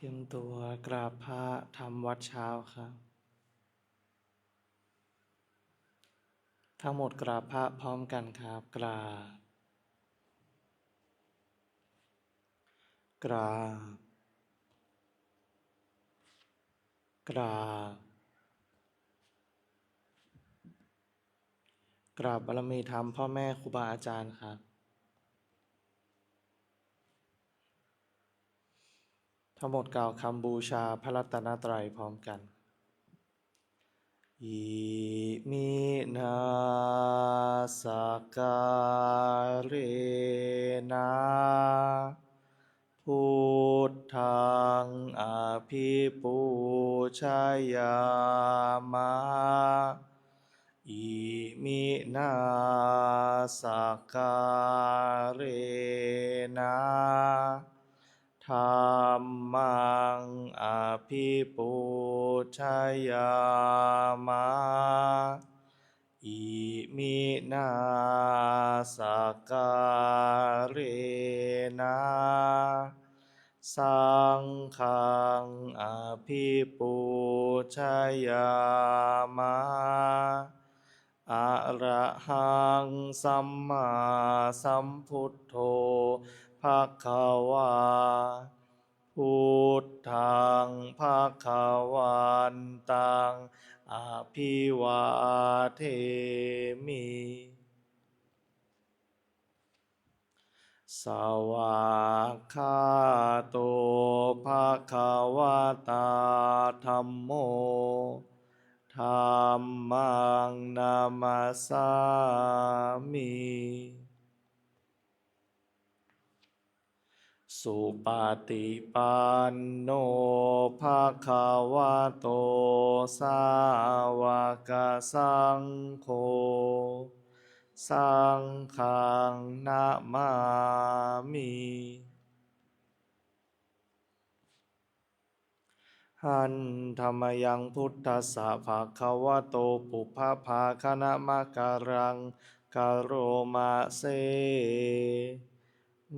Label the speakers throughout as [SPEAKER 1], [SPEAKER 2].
[SPEAKER 1] เตรียมตัวกราบพระทำวัดเช้าครับทั้งหมดกราบพระพร้อมกันครับกราบกราบกราบกราบบารมีธรรมพ่อแม่ครูบาอาจารย์ครับทั้งหมดกล่าวคำบูชาพระรัตนตรัยพร้อมกันอิมินาสการเรนะพุทธังอภิปูชยามะอิมินาสการเรนะธัมมังอภิปูชยามะอิมินาสการเรนะสังฆังอภิปูชยามะอะระหังสัมมาสัมพุทโธภคะวาพุทธังภคะวันตังอภิวาเทมิสวากขาโตภคะวตาธัมโมธัมมังนามัสสามิสุปฏิปันโนภะคะวะโตสาวกสังโฆสังฆังนะมามิหันธรรมยังพุทธัสสะภะคะวะโตปุพพภาคณมะการังกโรมาเซ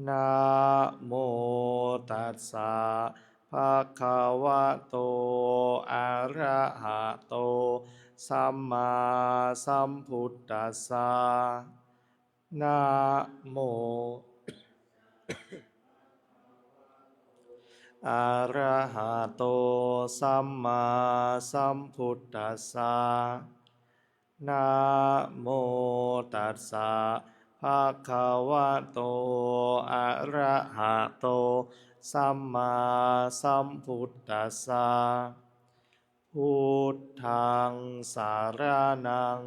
[SPEAKER 1] นะโมตัสสะภะคะวะโตอะระหะโตสัมมาสัมพุทธัสสะนะโมอะระหะโตสัมมาสัมพุทธัสสะนะโมตัสสะภะคะวะโตอะระหะโตสัมมาสัมพุทธัสสะพุทธังสารนัง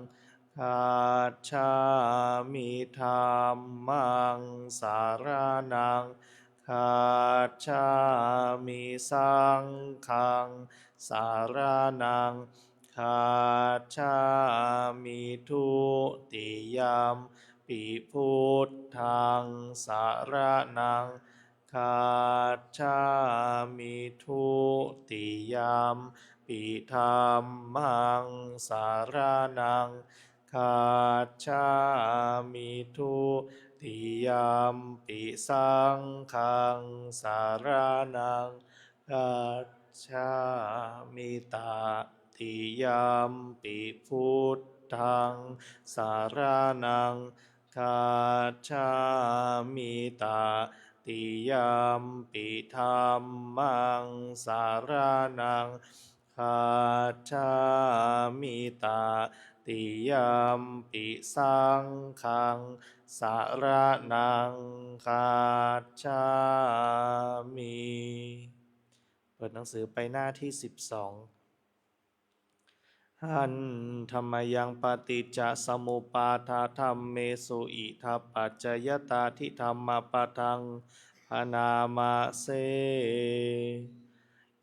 [SPEAKER 1] คัจฉามิธัมมังสารนังคัจฉามิสังฆังสารนังคัจฉามิทุติยมปิพุทธังสารนังคัจฉามิทุติยมปิธัมมังสารนังคัจฉามิทุติยมปิสังฆังสารนังคัจฉามิตติยมปิพุทธังสารนังคัจฉามิตติยมปิธัมมังสารนังคัจฉามิตติยมปิสังฆังสารนังคัจฉามิเปิดหนังสือไปหน้าที่12หันธรรมยังปฏิจจสมุปปาทาธัมเมสุอิทัปปัจจยตาทิธรรมปะทังพนามาเส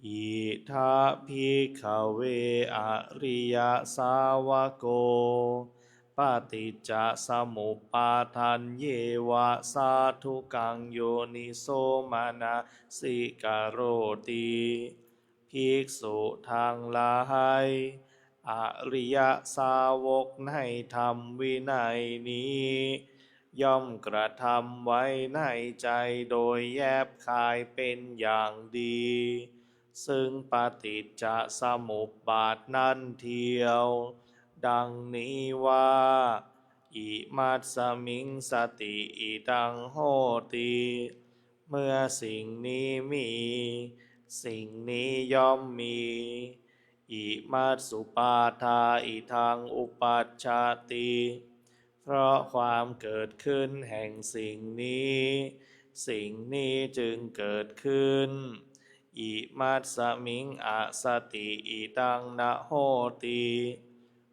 [SPEAKER 1] อิทัพิขเวอริยสาวโกปฏิจจสมุปปาทันเยวะสาธุกังโยนิโสมานะสิกโรติภิกษุทางหลายอริยสาวกในธรรมวินัยนี้ย่อมกระทำไว้ในใจโดยแยบคายเป็นอย่างดี ซึ่งปฏิจจสมุปบาทนั้นเทียว ดังนี้ว่าอิมัสสมิงสติอิตังโหติเมื่อสิ่งนี้มี สิ่งนี้ย่อมมีอิมัสสุปาทาอิทังอุปัชชาติ เพราะความเกิดขึ้นแห่งสิ่งนี้ สิ่งนี้จึงเกิดขึ้นอิมัสสมิงอสติอิตังนะโหติ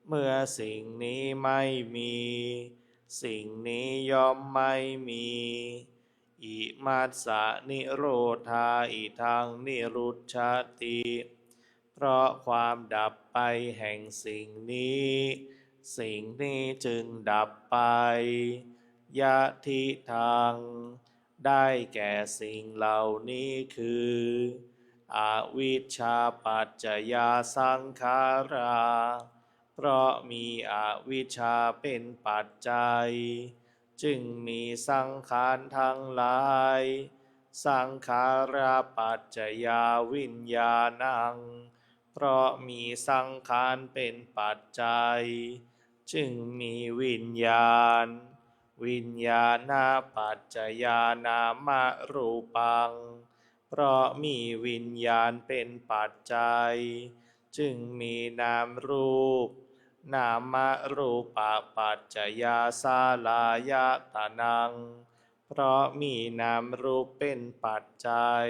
[SPEAKER 1] เมื่อสิ่งนี้ไม่มี สิ่งนี้ย่อมไม่มีอิมัสสะนิโรธาอิทังนิรุชชติ เพราะความดับไปแห่งสิ่งนี้ สิ่งนี้จึงดับไปยะทิทางได้แก่สิ่งเหล่านี้คืออวิชชาปัจจยาสังขาราเพราะมีอวิชชาเป็นปัจจัยจึงมีสังขารทั้งหลายสังขาราปัจจยาวิญญาณังเพราะมีสังขารเป็นปัจจัยจึงมีวิญญาณวิญญาณปัจจยานามรูปังเพราะมีวิญญาณเป็นปัจจัยจึงมีนามรูปนามรูปปัจจยาสาลายตนังเพราะมีนามรูปเป็นปัจจัย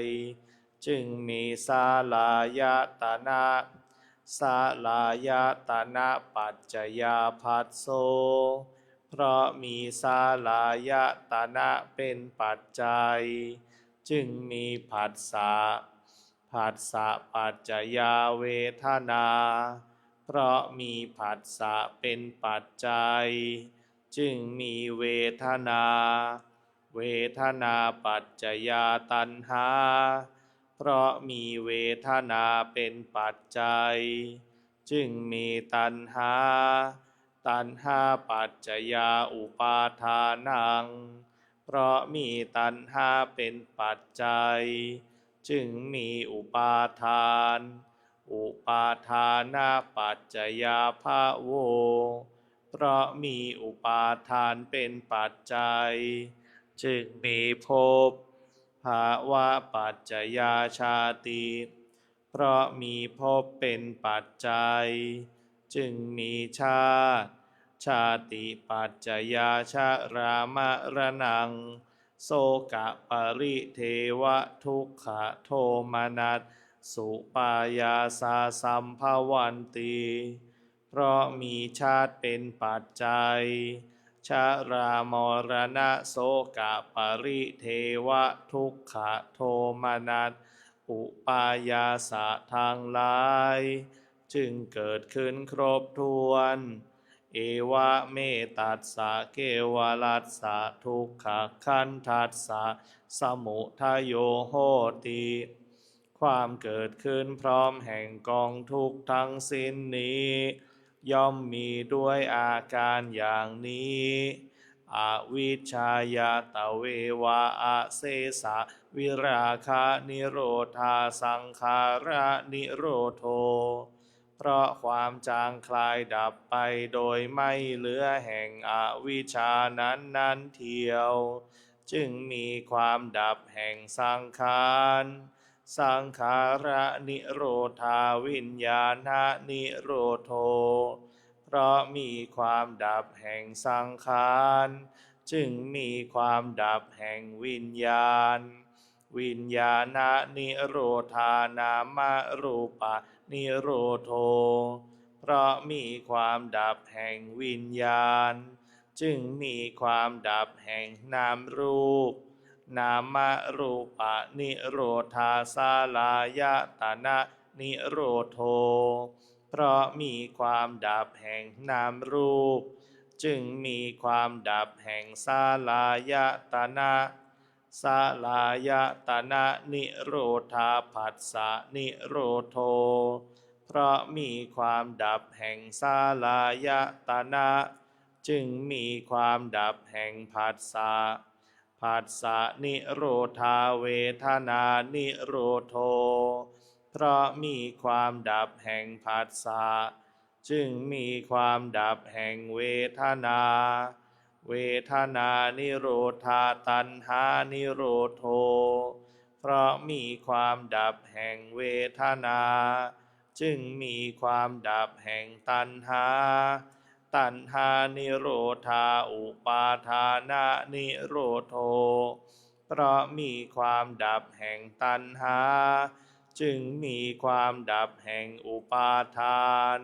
[SPEAKER 1] จึงมีสาลายตนะสาลายตนะปัจจยาภัสโสเพราะมีสาลายตนะเป็นปัจจัยจึงมีผัสสะผัสสะปัจจยาเวทนาเพราะมีผัสสะเป็นปัจจัยจึงมีเวทนาเวทนาปัจจยาตัณหาเพราะมีเวทนาเป็นปัจจัยจึงมีตัณหาตัณหาปัจจยาอุปาทานังเพราะมีตัณหาเป็นปัจจัยจึงมีอุปาทานอุปาทานาปัจจยาภโวเพราะมีอุปาทานเป็นปัจจัยจึงมีภพภาวะปัจจยาชาติเพราะมีภพเป็นปัจจัยจึงมีชาติชาติปัจจยาชรามรณังโสกะปริเทวะทุกขโทมนัสสุปายาสาสัมภวันติเพราะมีชาติเป็นปัจจัยชรามรณะโสกะปริเทวะทุกขโทมนัสอุปายาสะทางหลายจึงเกิดขึ้นครบถ้วนเอวะเมตัสสะเกวลัสสะทุกขขันธัสสะสมุทัยโยโหติความเกิดขึ้นพร้อมแห่งกองทุกข์ทั้งสิ้นนี้ย่อมมีด้วยอาการอย่างนี้อวิชชายาตเววะอาเสสะวิราคะนิโรธาสังขาระนิโรโธเพราะความจางคลายดับไปโดยไม่เหลือแห่งอวิชชานั้นเทียวจึงมีความดับแห่งสังขารสังขาระนิโรธาวิญญาณนิโรโธเพราะมีความดับแห่งสังขารจึงมีความดับแห่งวิญญาณวิญญาณนิโรธานามรูปนิโรโธเพราะมีความดับแห่งวิญญาณจึงมีความดับแห่งนามรูปนามรูปนิโรธาสาลายตนะนิโรโธเพราะมีความดับแห่งนามรูปจึงมีความดับแห่งสาลายตนะสาลายตนะนิโรธาผัสสะนิโรโธเพราะมีความดับแห่งสาลายตนะจึงมีความดับแห่งผัสสะผัสสะนิโรธาเวทนานิโรโธ เพราะมีความดับแห่งผัสสะจึงมีความดับแห่งเวทนา เวทนานิโรธาตัณหานิโรโธเพราะมีความดับแห่งเวทนา จึงมีความดับแห่งตัณหา ตัณหานิโรธาอุปาทานะนิโรโธเพราะมีความดับแห่งตัณหา จึงมีความดับแห่งอุปาทาน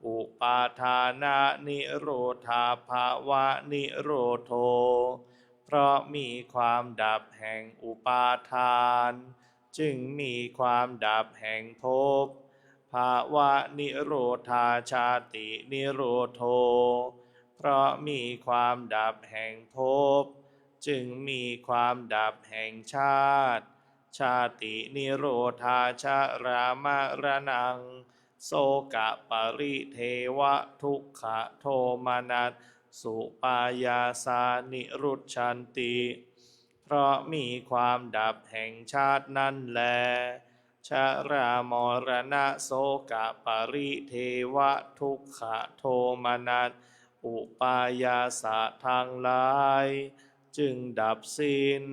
[SPEAKER 1] อุปาทานะนิโรธาภาวะนิโรโธเพราะมีความดับแห่งอุปาทาน จึงมีความดับแห่งภพ ภาวะนิโรธาชาตินิโรโธเพราะมีความดับแห่งภพ จึงมีความดับแห่งชาติ ชาตินิโรธาชรามรณัง โสกะปริเทวะทุกขโทมนัสสุปายาสานิรุชชันติ เพราะมีความดับแห่งชาตินั่นแล ชรามรณะโสกะปริเทวะทุกขโทมนัสอุปายาสะทั้งหลาย จึงดับสิ้น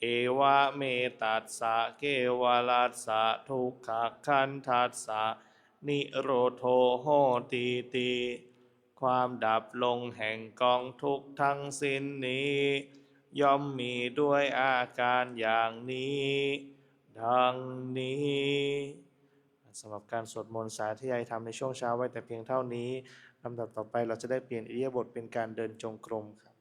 [SPEAKER 1] เอวะเมตัสสะเกวลัสสะทุกขคันทัสสะนิโรโธโหติติ ความดับลงแห่งกองทุกข์ทั้งสิ้นนี้ ย่อมมีด้วยอาการอย่างนี้ ดังนี้สำหรับการสวดมนต์สาธยายธรรมในช่วงเช้าไว้แต่เพียงเท่านี้ลำดับต่อไปเราจะได้เปลี่ยนอิริยาบถเป็นการเดินจงกรมครับ